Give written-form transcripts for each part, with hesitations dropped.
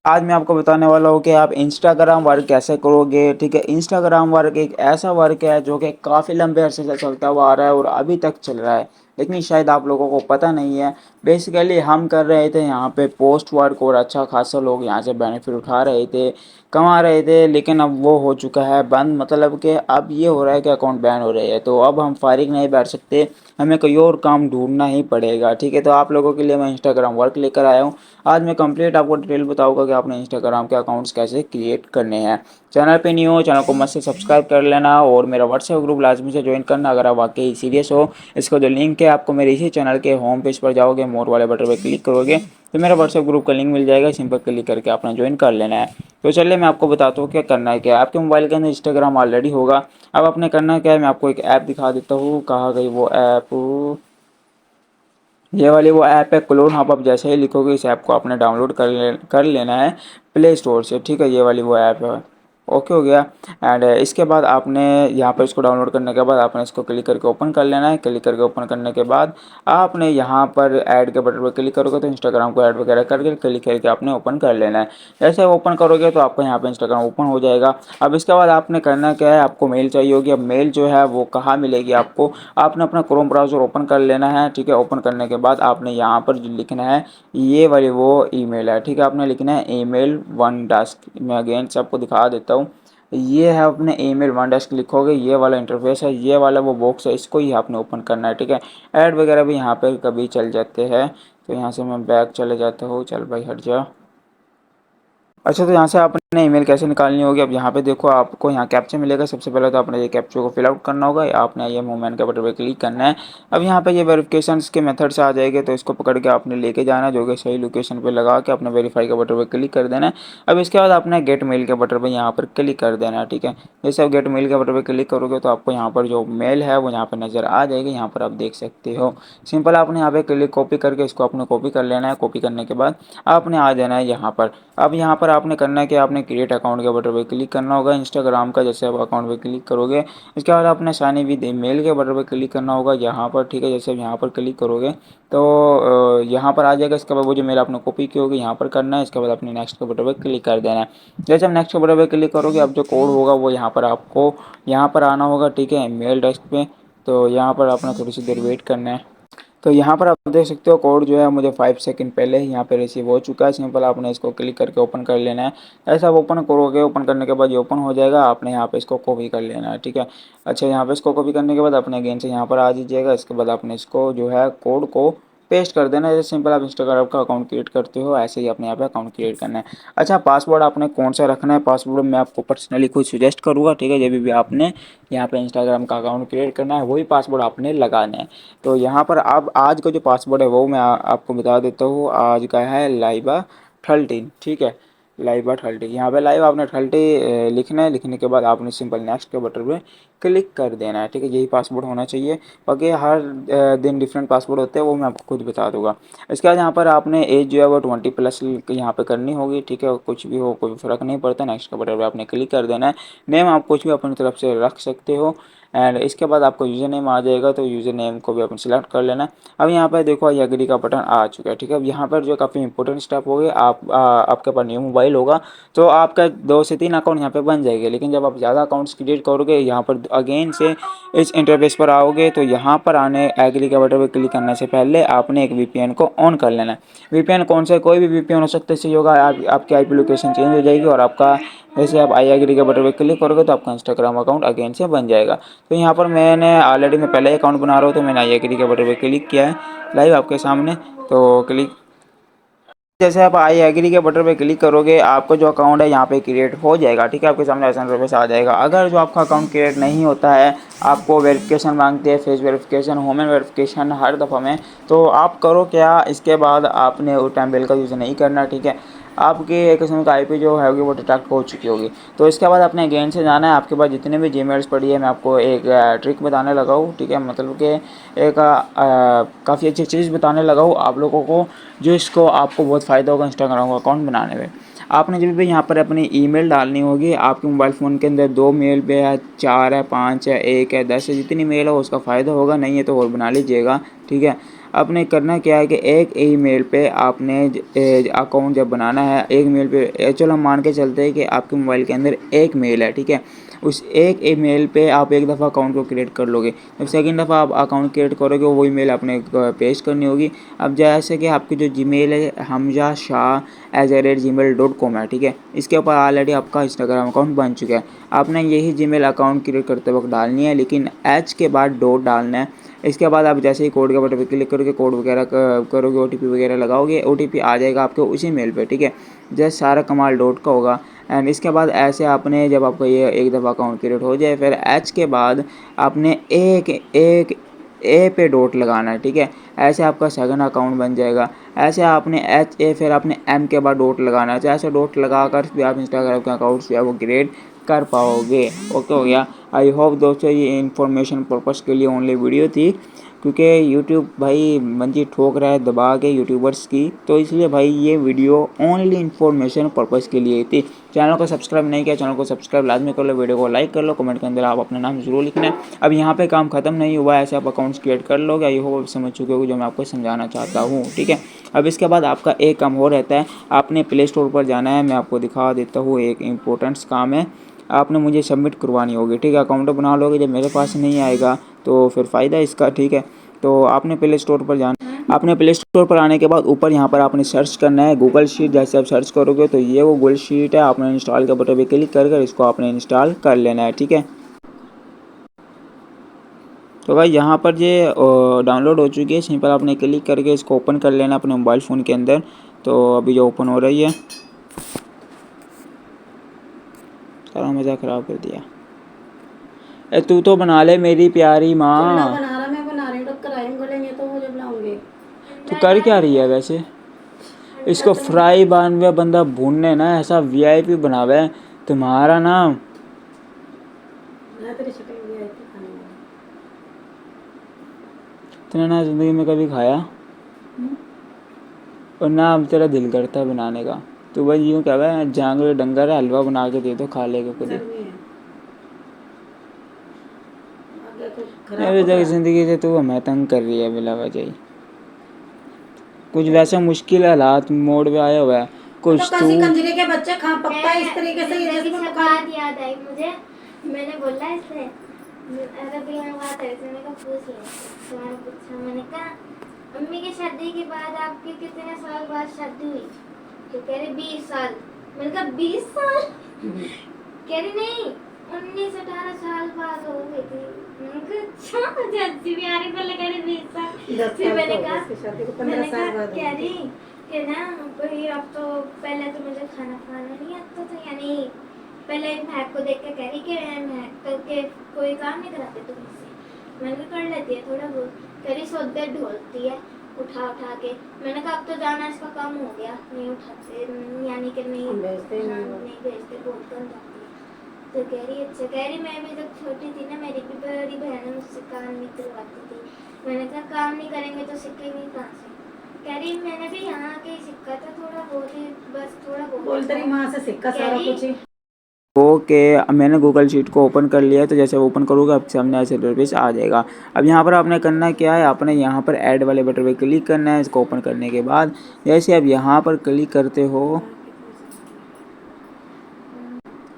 आज मैं आपको बताने वाला हूँ कि आप इंस्टाग्राम वर्क कैसे करोगे। ठीक है, इंस्टाग्राम वर्क एक ऐसा वर्क है जो कि काफ़ी लंबे अरसे से चलता हुआ आ रहा है और अभी तक चल रहा है, लेकिन शायद आप लोगों को पता नहीं है। बेसिकली हम कर रहे थे यहाँ पे पोस्ट वर्क और अच्छा खासा लोग यहाँ से बेनिफिट उठा रहे थे, कमा रहे थे, लेकिन अब वो हो चुका है बंद। मतलब कि अब ये हो रहा है कि अकाउंट बैन हो रहे हैं, तो अब हम फारिग नहीं बैठ सकते, हमें कोई और काम ढूंढना ही पड़ेगा। ठीक है, तो आप लोगों के लिए मैं इंस्टाग्राम वर्क लेकर आया हूँ। आज मैं कंप्लीट आपको डिटेल बताऊंगा कि आपने इंस्टाग्राम के अकाउंट्स कैसे क्रिएट करने हैं। चैनल पे न्यू हो, चैनल को मत से सब्सक्राइब कर लेना और मेरा व्हाट्सएप ग्रुप लाजमी से ज्वाइन करना अगर आप वाकई सीरियस हो। इसका जो लिंक है आपको मेरे इसी चैनल के होम पेज पर जाओगे, मोर वाले बटन पर क्लिक करोगे तो मेरा व्हाट्सएप ग्रुप का लिंक मिल जाएगा, सिंपल क्लिक करके आपने ज्वाइन कर लेना है। तो चलिए मैं आपको बताता हूँ क्या करना है। क्या आपके मोबाइल के अंदर इंस्टाग्राम ऑलरेडी होगा। अब आपने करना क्या है, मैं आपको एक ऐप दिखा देता हूँ। कहाँ गई वो ऐप, ये वाली वो ऐप है क्लोन हब। आप जैसे ही लिखोगे इस ऐप को आपने डाउनलोड कर लेना है प्ले स्टोर से। ठीक है, ये वाली वो ऐप है। ओके हो गया। एंड इसके बाद आपने यहाँ पर इसको डाउनलोड करने के बाद आपने इसको क्लिक करके ओपन कर लेना है। क्लिक करके ओपन करने के बाद आपने यहाँ पर ऐड के बटन पर क्लिक करोगे तो इंस्टाग्राम को ऐड वगैरह करके क्लिक करके आपने ओपन कर लेना है। जैसे ओपन करोगे तो आपको यहाँ पर इंस्टाग्राम ओपन हो जाएगा। अब इसके बाद आपने करना क्या है, आपको मेल चाहिए होगी। अब मेल जो है वो कहाँ मिलेगी आपको, आपने अपना क्रोम ब्राउज़र ओपन कर लेना है। ठीक है, ओपन करने के बाद आपने यहाँ पर जो लिखना है ये वाली वो ईमेल है। ठीक है, आपने लिखना है ईमेल वन डेस्क। मैं अगेन से आपको दिखा देता हूँ। ये है अपने ईमेल वन डेस्क लिखोगे, ये वाला इंटरफेस है, ये वाला वो बॉक्स है, इसको ही आपने ओपन करना है। ठीक है, ऐड वगैरह भी यहाँ पे कभी चल जाते हैं, तो यहाँ से मैं बैक चले जाता हूँ। चल भाई हट जा। अच्छा, तो यहाँ से आपने ईमेल कैसे निकालनी होगी। अब यहाँ पे देखो आपको यहाँ कैप्चा मिलेगा। सबसे पहले तो आपने ये कैप्चा को फिल आउट करना होगा, आपने ये मूवमेंट के बटन पे क्लिक करना है। अब यहाँ पे ये वेरिफिकेशन के मेथड से आ जाएंगे, तो इसको पकड़ के आपने लेके जाना है, जो कि सही लोकेशन पे लगा के अपने वेरीफाई के बटन पे क्लिक कर देना है। अब इसके बाद आपने गेट मेल के बटन पर यहाँ पर क्लिक कर देना है। ठीक है, जैसे आप गेट मेल के बटन पर क्लिक करोगे तो आपको यहाँ पर जो मेल है वो यहाँ पर नज़र आ जाएगी। यहाँ पर आप देख सकते हो। सिंपल आपने यहाँ पे क्लिक कॉपी करके इसको आपने कॉपी कर लेना है। कॉपी करने के बाद आपने आ जाना है यहाँ पर। अब यहाँ पर आपने करना है कि आपने क्रिएट अकाउंट के बटन पे क्लिक करना होगा इंस्टाग्राम का। जैसे आप अकाउंट पे क्लिक करोगे इसके बाद आपने साइन इन विद ईमेल के बटन पे क्लिक करना होगा यहाँ पर। ठीक है, जैसे आप यहाँ पर क्लिक करोगे तो यहाँ पर आ जाएगा। इसके बाद वो जो मेल आपने कॉपी की होगी यहाँ पर करना है। इसके बाद अपने नेक्स्ट के बटन पर क्लिक कर देना है। जैसे आप नेक्स्ट के बटन पर क्लिक करोगे अब जो कोड होगा वो यहाँ पर आपको यहाँ पर आना होगा। ठीक है, मेल डेस्क पे। तो यहाँ पर आपने थोड़ी सी देर वेट करना है। तो यहाँ पर आप देख सकते हो कोड जो है मुझे 5 सेकंड पहले ही यहाँ पे रिसीव हो चुका है। सिंपल आपने इसको क्लिक करके ओपन कर लेना है। ऐसा आप ओपन करोगे, ओपन करने के बाद ये ओपन हो जाएगा। आपने यहाँ पे इसको कॉपी कर लेना है। ठीक है, अच्छा यहाँ पे इसको कॉपी करने के बाद अपने अगेन से यहाँ पर आ दीजिएगा। इसके बाद आपने इसको जो है कोड को पेस्ट कर देना है। जैसे सिंपल आप इंस्टाग्राम का अकाउंट क्रिएट करते हो ऐसे ही अपने यहाँ पे अकाउंट क्रिएट करना है। अच्छा, पासवर्ड आपने कौन सा रखना है, पासवर्ड मैं आपको पर्सनली खुद सजेस्ट करूँगा। ठीक है, जब भी आपने यहाँ पे इंस्टाग्राम का अकाउंट क्रिएट करना है वही पासवर्ड आपने लगाना है। तो यहाँ पर अब आज का जो पासवर्ड है वो मैं आपको बता देता हूँ। आज का है लाइबा 13। ठीक है, लाइबा 13। यहाँ पे लाइव आपने 30 लिखना है। लिखने के बाद आपने सिंपल नेक्स्ट के बटन पे क्लिक कर देना है। ठीक है, यही पासवर्ड होना चाहिए। बाकी हर दिन डिफरेंट पासवर्ड होते हैं, वो मैं आपको खुद बता दूंगा। इसके बाद यहाँ पर आपने एज जो है वो 20+ यहाँ पे करनी होगी। ठीक है, कुछ भी हो कोई फ़र्क नहीं पड़ता। नेक्स्ट के बटन पे आपने क्लिक कर देना है। नेम आप कुछ भी अपनी तरफ से रख सकते हो। एंड इसके बाद आपको यूज़र नेम आ जाएगा, तो यूज़र नेम को भी अपन सिलेक्ट कर लेना। अब यहाँ पर देखो ये एग्री का बटन आ चुका है। ठीक है, अब यहाँ पर जो काफ़ी इंपॉर्टेंट स्टेप हो गए, आपके पास न्यू मोबाइल होगा तो आपका 2 से 3 अकाउंट यहाँ पे बन जाएंगे। लेकिन जब आप ज़्यादा अकाउंट्स क्रिएट करोगे यहाँ पर अगेन से इस इंटरफेस पर आओगे तो यहाँ पर आने एग्री के बटन पर क्लिक करने से पहले आपने एक वीपीएन को ऑन कर लेना है। वीपीएन कौन सा, कोई भी वीपीएन हो सकता है, इससे होगा आपकी आईपी लोकेशन चेंज हो जाएगी और आपका जैसे आप आई एग्री के बटन पर क्लिक करोगे तो आपका इंस्टाग्राम अकाउंट अगेन से बन जाएगा। तो यहाँ पर मैंने ऑलरेडी मैं पहले अकाउंट बना रहा हूँ, तो मैंने आई एग्री के बटन पे क्लिक किया है लाइव आपके सामने। तो क्लिक जैसे आप आई एग्री के बटन पे क्लिक करोगे आपका जो अकाउंट है यहाँ पे क्रिएट हो जाएगा। ठीक है, आपके सामने ऐसा इंटरफेस आ जाएगा। अगर जो आपका अकाउंट क्रिएट नहीं होता है, आपको वेरिफिकेशन मांगते हैं, फेस वेरिफिकेशन, ह्यूमन वेरिफिकेशन हर दफ़ा में, तो आप करो क्या, इसके बाद आपने वो टाइम का यूज़ नहीं करना। ठीक है, आपकी एक किस्म का आईपी जो है वो डिटेक्ट हो चुकी होगी। तो इसके बाद अपने अगेन से जाना है। आपके पास जितने भी जीमेल्स पड़ी है, मैं आपको एक ट्रिक बताने लगा हूँ। ठीक है, मतलब कि एक काफ़ी अच्छी चीज़ बताने लगा हूँ आप लोगों को, जो इसको आपको बहुत फ़ायदा होगा इंस्टाग्राम का अकाउंट बनाने में। आपने जब भी यहाँ पर अपनी ईमेल डालनी होगी, आपके मोबाइल फ़ोन के अंदर 2 मेल पे है, 4 है, 5 है, 1 है, 10 है, जितनी मेल हो उसका फ़ायदा होगा। नहीं है तो और बना लीजिएगा। ठीक है, आपने करना क्या है कि एक ईमेल पे आपने अकाउंट जब बनाना है, एक मेल पे चलो हम मान के चलते हैं कि आपके मोबाइल के अंदर एक मेल है, ठीक है। उस एक ईमेल पे आप एक दफ़ा अकाउंट को क्रिएट कर लोगे। जब सेकंड दफ़ा आप अकाउंट क्रिएट करोगे वही मेल आपने पेस्ट करनी होगी। अब जैसे कि आपकी जो जीमेल है hamzashah@gmail.com है, ठीक है। इसके ऊपर ऑलरेडी आपका इंस्टाग्राम अकाउंट बन चुका है। आपने यही जीमेल अकाउंट क्रिएट करते वक्त डालनी है, लेकिन एच के बाद डॉट डालना है। इसके बाद आप जैसे ही कोड के बटन पर क्लिक करोगे, कोड वगैरह करोगे, ओटीपी वगैरह लगाओगे, ओटीपी आ जाएगा आपके उसी मेल पे, ठीक है। जैसे सारा कमाल डॉट का होगा। एंड इसके बाद ऐसे आपने जब आपका ये एक दफ़ा अकाउंट क्रिएट हो जाए, फिर एच के बाद आपने एक एक ए पे डॉट लगाना है, ठीक है। ऐसे आपका सेकंड अकाउंट बन जाएगा। ऐसे आपने एच ए फिर आपने एम के बाद डॉट लगाना है। तो ऐसे डॉट लगाकर भी आप इंस्टाग्राम के अकाउंट जो है वो क्रिएट कर पाओगे। ओके हो गया। आई होप दोस्तों ये इन्फॉर्मेशन पर्पज़ के लिए ओनली वीडियो थी, क्योंकि यूट्यूब भाई मंजी ठोक रहा है दबा के यूट्यूबर्स की, तो इसलिए भाई ये वीडियो ओनली इन्फॉर्मेशन पर्पज़ के लिए थी। चैनल को सब्सक्राइब नहीं किया, चैनल को सब्सक्राइब लाजमी कर लो, वीडियो को लाइक कर लो, कमेंट के अंदर आप अपना नाम जरूर लिखना है। अब यहाँ पे काम खत्म नहीं हुआ है, ऐसे आप अकाउंट्स क्रिएट कर लोगे। आई होप समझ चुके हो जो मैं आपको समझाना चाहता हूँ, ठीक है। अब इसके बाद आपका एक काम हो रहता है, आपने प्ले स्टोर पर जाना है। मैं आपको दिखा देता हूँ, एक इम्पोर्टेंट्स काम है, आपने मुझे सबमिट करवानी होगी, ठीक है। अकाउंट बना लोगे, जब मेरे पास नहीं आएगा तो फिर फ़ायदा इसका, ठीक है। तो आपने प्ले स्टोर पर जाना, आपने प्ले स्टोर पर आने के बाद ऊपर यहाँ पर आपने सर्च करना है गूगल शीट। जैसे आप सर्च करोगे तो ये वो गूगल शीट है, आपने इंस्टॉल के बटन पे क्लिक कर इसको आपने इंस्टॉल कर लेना है, ठीक है। तो भाई यहाँ पर ये डाउनलोड हो चुकी है, सिंपल आपने क्लिक करके इसको ओपन कर लेना अपने मोबाइल फ़ोन के अंदर। तो अभी जो ओपन हो रही है, सारा मज़ा ख़राब कर दिया। तू तो बना ले मेरी प्यारी माँ। तू कर क्या रही है वैसे? इसको फ्राई बान में बंदा भूनने ना ऐसा वीआईपी बनावे है तुम्हारा नाम। तूने ना जिंदगी में कभी खाया और ना अब तेरा दिल करता है बनाने का। तो भाई यूँ क्या है, जांगले डंगर है, हलवा बना के दे दो, खा लेगा खुद ही। अभी तक जिंदगी से तू हमें तंग कर रही है बिला वजह। कुछ वैसे मुश्किल हालात मोड़ पे आया हुआ है कुछ तो कंजरे के बच्चे खा पकता है इस तरीके से। जैसे बात याद आई मुझे, मैंने बोला इससे अरे मैं बात है, मैंने कहा पूछ ले। तो मैंने पूछा, मैंने कहा मम्मी की शादी के बाद आपकी कितने साल बाद शादी हुई? तो कह रहे 20 साल। मैंने कहा 20 साल? कह रही नहीं 19-18 साल बाद हो गई थी। मैंने कहा अच्छा, जज्जी भी आ रही, पहले कह रही 20 साल। फिर मैंने कहा कह रही कि ना भाई अब तो पहले तो मुझे खाना नहीं आता था, यानी पहले महक को देख के कह रही कि महक के कोई काम नहीं कराते तुमसे। मैंने कर लेती है थोड़ा बहुत। कह रही सौदे ढोलती है उठा के। मैंने कहा अब तो जाना इसका काम हो गया, नहीं उठाते, यानी कि नहीं भेजते, बहुत कम जाती है। तो कह रही अच्छा। कह रही मैं भी जब छोटी थी ना, मेरी भी बड़ी बहन मुझसे काम नहीं करवाती थी। मैंने कहा काम नहीं करेंगे तो सीखेंगे कहाँ से? कह रही मैंने भी यहाँ आके सीखा था थोड़ा बहुत ही, बस थोड़ा बहुत। बोलते रही माँ से सीखा सारा कुछ ही। ओके, अब मैंने गूगल शीट को ओपन कर लिया है। तो जैसे ओपन करोगे आपके सामने ऐसे इंटरफेस आ जाएगा। अब यहाँ पर आपने करना क्या है, आपने यहाँ पर ऐड वाले बटन पे क्लिक करना है। इसको ओपन करने के बाद जैसे आप यहाँ पर क्लिक करते हो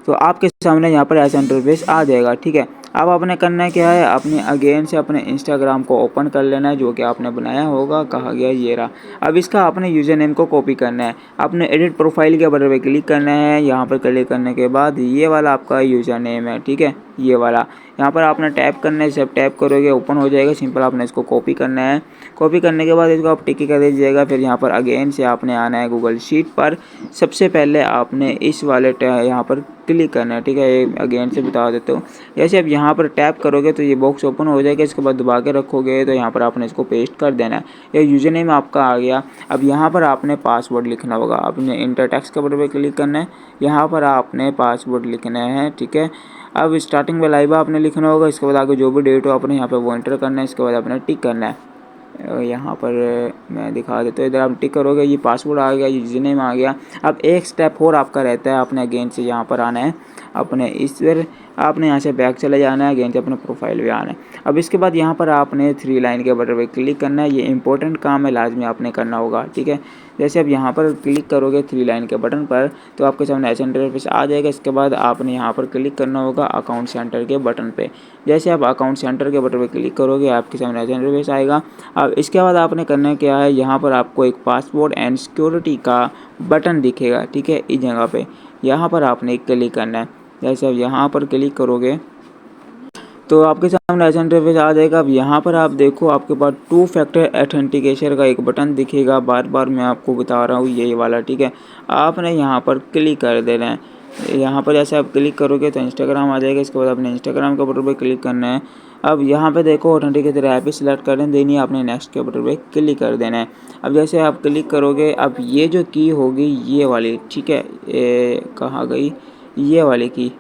तो आपके सामने यहाँ पर ऐसा इंटरफेस आ जाएगा, ठीक है। अब आपने करना क्या है, अपने अगेन से अपने इंस्टाग्राम को ओपन कर लेना है जो कि आपने बनाया होगा। कहा गया ये रहा। अब इसका अपने यूज़र नेम को कॉपी करना है। आपने एडिट प्रोफाइल के बटन पे क्लिक करना है। यहाँ पर क्लिक करने के बाद ये वाला आपका यूज़र नेम है, ठीक है, ये वाला। यहाँ पर आपने टैप करना है, जब टैप करोगे ओपन हो जाएगा। सिंपल आपने इसको कॉपी करना है। कॉपी करने के बाद इसको आप टिक कर दीजिएगा। फिर यहाँ पर अगेन से आपने आना है गूगल शीट पर। सबसे पहले आपने इस वाले यहाँ पर क्लिक करना है, ठीक है। अगेन से बता देता हूँ, जैसे अब यहाँ पर टैप करोगे तो ये बॉक्स ओपन हो जाएगा। इसके बाद दबा के रखोगे तो यहाँ पर आपने इसको पेस्ट कर देना है। ये यूज़र नेम आपका आ गया। अब यहाँ पर आपने पासवर्ड लिखना होगा। आपने इंटर टेक्स्ट के बटन पर क्लिक करना है। यहाँ पर आपने पासवर्ड लिखना है, ठीक है। अब स्टार्टिंग में लाइव आपने लिखना होगा। इसके बाद आगे जो भी डेट हो आपने यहाँ पर वो एंटर करना है। इसके बाद आपने टिक करना है। यहाँ पर मैं दिखा देता हूँ, इधर आप टिक करोगे, ये पासवर्ड आ गया, यूज़र नेम आ गया। अब एक स्टेप और आपका रहता है, आपने अगेन से यहाँ पर आना है। अपने इस पर आपने यहाँ से बैक चले जाना है, अगेन से अपने प्रोफाइल पे आना है। अब इसके बाद यहाँ पर आपने 3 लाइन के बटन पे क्लिक करना है। ये इंपॉर्टेंट काम है, लाजमी आपने करना होगा, ठीक है। जैसे अब यहाँ पर क्लिक करोगे 3 लाइन के बटन पर तो आपके सामने ऐसा इंटरफेस आ जाएगा। इसके बाद आपने यहाँ पर क्लिक करना होगा अकाउंट सेंटर के बटन पे। जैसे आप अकाउंट सेंटर के बटन पे क्लिक करोगे आपके सामने ऐसा इंटरफेस आएगा। अब इसके बाद आपने करना क्या है, यहाँ पर आपको एक पासपोर्ट एंड सिक्योरिटी का बटन दिखेगा, ठीक है, इस जगह पे यहाँ पर आपने क्लिक करना है। जैसे अब यहाँ पर क्लिक करोगे तो आपके सामने ऐसा इंटरफेस आ जाएगा। अब यहाँ पर आप देखो आपके पास 2 फैक्टर ऑथेंटिकेशन का एक बटन दिखेगा, बार बार मैं आपको बता रहा हूँ यही वाला, ठीक है। आपने यहाँ पर क्लिक कर देना है। यहाँ पर जैसे आप क्लिक करोगे तो इंस्टाग्राम आ जाएगा। इसके बाद आपने इंस्टाग्राम के बटन पर क्लिक करना है। अब यहाँ पे देखो ऑथेंटिकेटर ऐप ही सिलेक्ट कर देनी है, आपने नेक्स्ट के बटन पे क्लिक कर देना है। अब जैसे आप क्लिक करोगे अब ये जो की होगी ये वाली, ठीक है, कहाँ गई ये वाली की,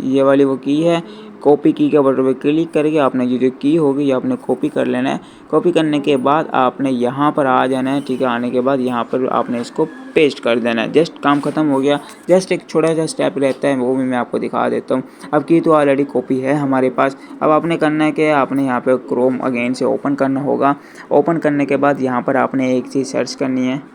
ये वाली वो की है। कॉपी की के बटन पे क्लिक करके आपने ये जो की होगी ये आपने कॉपी कर लेना है। कॉपी करने के बाद आपने यहाँ पर आ जाना है, ठीक है। आने के बाद यहाँ पर आपने इसको पेस्ट कर देना है। जस्ट काम खत्म हो गया। जस्ट एक छोटा सा स्टेप रहता है, वो भी मैं आपको दिखा देता हूँ। अब की तो ऑलरेडी कॉपी है हमारे पास। अब आपने करना है कि आपने यहाँ पे क्रोम अगेन से ओपन करना होगा। ओपन करने के बाद यहाँ पर आपने एक चीज़ सर्च करनी है।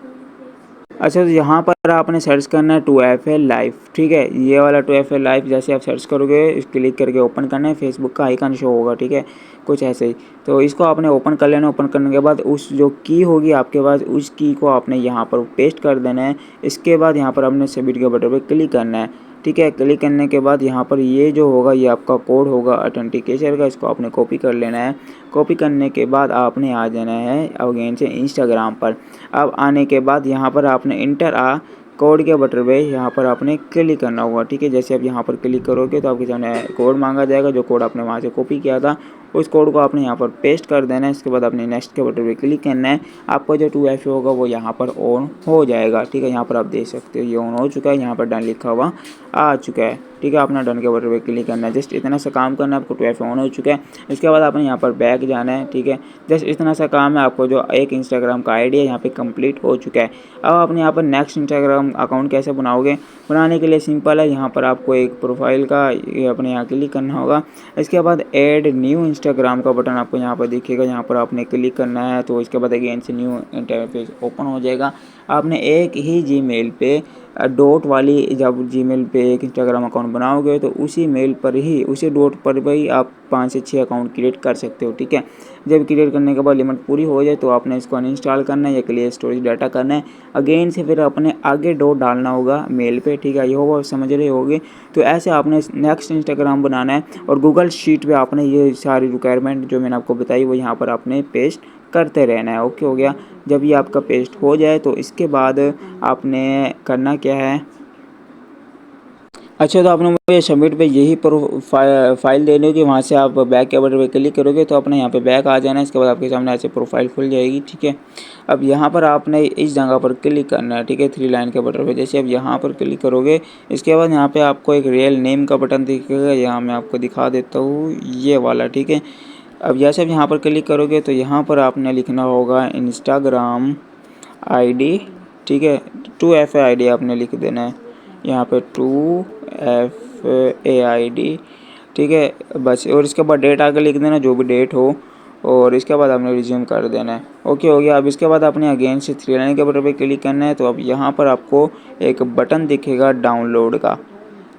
अच्छा, तो यहाँ पर आपने सर्च करना है 2FA लाइव, ठीक है। ये वाला 2FA लाइव जैसे आप सर्च करोगे क्लिक करके ओपन करना है, फेसबुक का आइकन शो होगा, ठीक है, कुछ ऐसे ही। तो इसको आपने ओपन कर लेना। ओपन करने के बाद उस जो की होगी आपके पास उस की को आपने यहाँ पर पेस्ट कर देना है। इसके बाद यहाँ पर आपने सबमिट के बटन पर क्लिक करना है, ठीक है। क्लिक करने के बाद यहाँ पर ये जो होगा ये आपका कोड होगा ऑथेंटिकेशन का, इसको आपने कॉपी कर लेना है। कॉपी करने के बाद आपने आ जाना है अगेन से इंस्टाग्राम पर। अब आने के बाद यहाँ पर आपने इंटर कोड के बटन पे यहाँ पर आपने क्लिक करना होगा, ठीक है। जैसे आप यहाँ पर क्लिक करोगे तो आपके सामने कोड मांगा जाएगा, जो कोड आपने वहाँ से कॉपी किया था उस कोड को आपने यहाँ पर पेस्ट कर देना है। इसके बाद आपने नेक्स्ट के बटन पे क्लिक करना है। आपका जो 2FA होगा वो यहाँ पर ऑन हो जाएगा, ठीक है। यहाँ पर आप देख सकते हो ये ऑन हो चुका है, यहाँ पर डन लिखा हुआ आ चुका है, ठीक है। आपने डन के बटन पे क्लिक करना है। जस्ट इतना सा काम करना है, आपको 2FA ऑन हो चुका है। इसके बाद आपने यहाँ पर बैक जाना है, ठीक है। जस्ट इतना सा काम है, आपको जो एक इंस्टाग्राम का आईडी है यहाँ पे कंप्लीट हो चुका है। अब आपने यहाँ पर नेक्स्ट इंस्टाग्राम अकाउंट कैसे बनाओगे, बनाने के लिए सिंपल है। यहाँ पर आपको एक प्रोफाइल का अपने यहाँ क्लिक करना होगा। इसके बाद ऐड न्यू इंस्टाग्राम का बटन आपको यहाँ पर दिखेगा, यहाँ पर आपने क्लिक करना है। तो इसके बाद अगेन से न्यू इंटरफेस ओपन हो जाएगा। आपने एक ही जीमेल पे डॉट वाली, जब जीमेल पे एक इंस्टाग्राम अकाउंट बनाओगे तो उसी मेल पर ही उसी डॉट पर भी आप 5 से 6 अकाउंट क्रिएट कर सकते हो, ठीक है। जब क्रिएट करने के बाद लिमिट पूरी हो जाए तो आपने इसको अनइंस्टॉल करना है या क्लियर स्टोरेज डाटा करना है। अगेन से फिर अपने आगे डॉट डालना होगा मेल पे, ठीक है। ये होगा, समझ रहे होगे। तो ऐसे आपने नेक्स्ट इंस्टाग्राम बनाना है और गूगल शीट पे आपने ये सारी रिक्वायरमेंट जो मैंने आपको बताई वो यहाँ पर आपने पेस्ट करते रहना है। ओके, हो गया। जब ये आपका पेस्ट हो जाए तो इसके बाद आपने करना क्या है, अच्छा, तो आपने मुझे सबमिट पे यही फाइल देनी होगी। वहाँ से आप बैक के बटन पे क्लिक करोगे तो अपने यहाँ पे बैक आ जाना है। इसके बाद आपके सामने ऐसे प्रोफाइल खुल जाएगी, ठीक है। अब यहाँ पर आपने इस जगह पर क्लिक करना है, ठीक है, 3 लाइन के बटन पे। जैसे अब यहाँ पर क्लिक करोगे इसके बाद यहाँ पे आपको एक रियल नेम का बटन दिखेगा, यहाँ मैं आपको दिखा देता हूँ ये वाला, ठीक है। अब जैसे अब यहाँ पर क्लिक करोगे तो यहाँ पर आपने लिखना होगा इंस्टाग्राम ID, ठीक है। 2FA ID आपने लिख देना है यहाँ पे 2FA ID, ठीक है, बस। और इसके बाद डेट आगे लिख देना, जो भी डेट हो, और इसके बाद आपने रिज्यूम कर देना है। ओके, हो गया। अब इसके बाद आपने अगेन से 3 लाइन के बटन पे क्लिक करना है। तो अब यहाँ पर आपको एक बटन दिखेगा डाउनलोड का।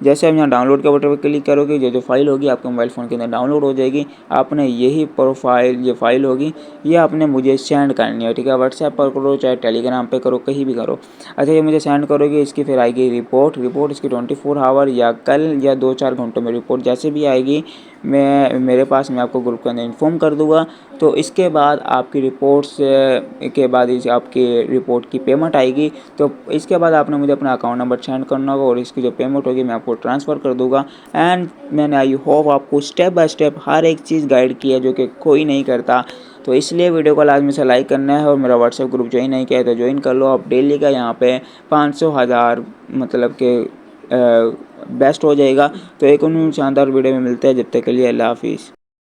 जैसे आप यहाँ डाउनलोड के बटन पर क्लिक करोगे जो फाइल होगी आपके मोबाइल फ़ोन के अंदर डाउनलोड हो जाएगी। आपने यही प्रोफाइल ये फाइल होगी ये आपने मुझे सेंड करनी है, ठीक है। व्हाट्सएप पर करो चाहे टेलीग्राम पे करो, कहीं भी करो। अच्छा, ये मुझे सेंड करोगे, इसकी फिर आएगी रिपोर्ट इसकी 24 आवर या कल या 2-4 घंटों में रिपोर्ट जैसे भी आएगी मेरे पास, मैं आपको ग्रुप के अंदर इन्फॉर्म कर दूँगा। तो इसके बाद आपकी रिपोर्ट्स के बाद आपकी रिपोर्ट की पेमेंट आएगी। तो इसके बाद आपने मुझे अपना अकाउंट नंबर सेंड करना होगा और इसकी जो पेमेंट होगी मैं आपको ट्रांसफ़र कर दूँगा। एंड मैंने आई होप आपको स्टेप बाय स्टेप हर एक चीज़ गाइड की है जो कि कोई नहीं करता। तो इसलिए वीडियो को लाजमी से लाइक करना है और मेरा व्हाट्सएप ग्रुप ज्वाइन नहीं किया है तो ज्वाइन कर लो। आप डेली का यहाँ पे 500,000 मतलब के बेस्ट हो जाएगा। तो एक शानदार वीडियो में मिलते हैं, जब तक के लिए अल्लाह हाफिज़।